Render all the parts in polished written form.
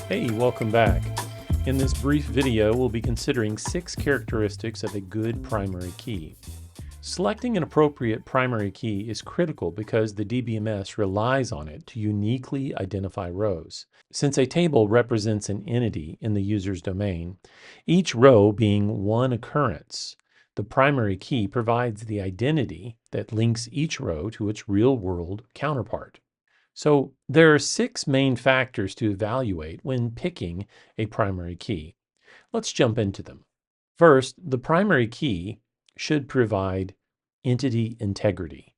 Hey, welcome back. In this brief video, we'll be considering 6 characteristics of a good primary key. Selecting an appropriate primary key is critical because the DBMS relies on it to uniquely identify rows. Since a table represents an entity in the user's domain, each row being one occurrence, the primary key provides the identity that links each row to its real-world counterpart. So there are 6 main factors to evaluate when picking a primary key. Let's jump into them. First, the primary key should provide entity integrity.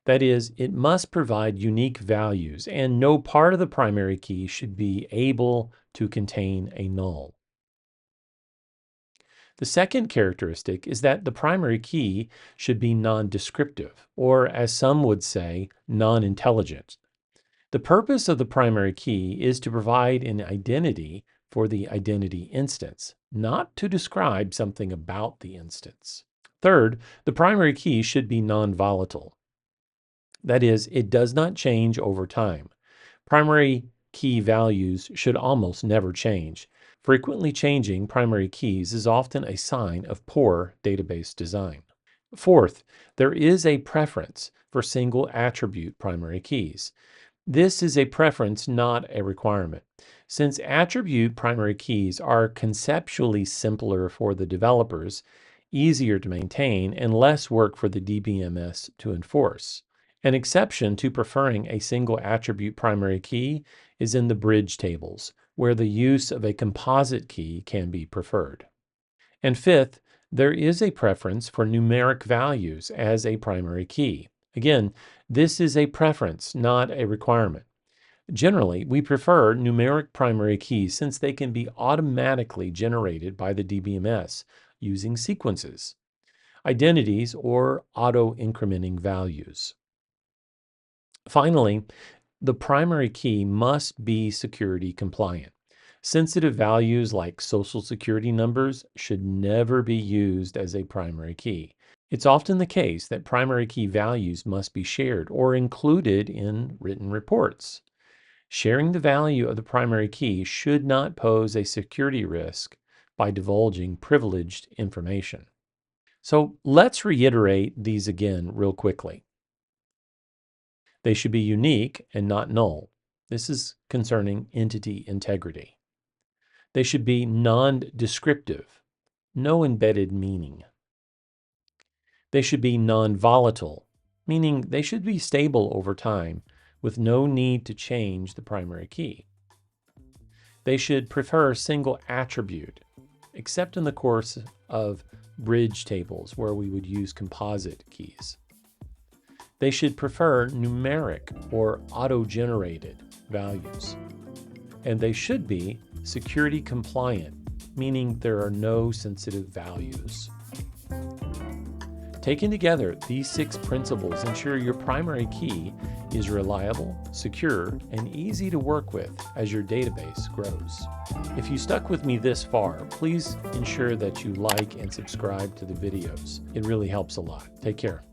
That is, it must provide unique values, and no part of the primary key should be able to contain a null. The second characteristic is that the primary key should be non-descriptive, or as some would say, non-intelligent. The purpose of the primary key is to provide an identity for the identity instance, not to describe something about the instance. Third, the primary key should be non-volatile. That is, it does not change over time. Primary key values should almost never change. Frequently changing primary keys is often a sign of poor database design. Fourth, there is a preference for single attribute primary keys. This is a preference, not a requirement. Since attribute primary keys are conceptually simpler for the developers, easier to maintain, and less work for the DBMS to enforce. An exception to preferring a single attribute primary key is in the bridge tables, where the use of a composite key can be preferred. And fifth, there is a preference for numeric values as a primary key. Again, this is a preference, not a requirement. Generally, we prefer numeric primary keys since they can be automatically generated by the DBMS using sequences, identities, or auto-incrementing values. Finally, the primary key must be security compliant. Sensitive values like social security numbers should never be used as a primary key. It's often the case that primary key values must be shared or included in written reports. Sharing the value of the primary key should not pose a security risk by divulging privileged information. So let's reiterate these again real quickly. They should be unique and not null. This is concerning entity integrity. They should be non-descriptive, no embedded meaning. They should be non-volatile, meaning they should be stable over time with no need to change the primary key. They should prefer single attribute, except in the course of bridge tables where we would use composite keys. They should prefer numeric or auto-generated values. And they should be security compliant, meaning there are no sensitive values. Taken together, these 6 principles ensure your primary key is reliable, secure, and easy to work with as your database grows. If you stuck with me this far, please ensure that you like and subscribe to the videos. It really helps a lot. Take care.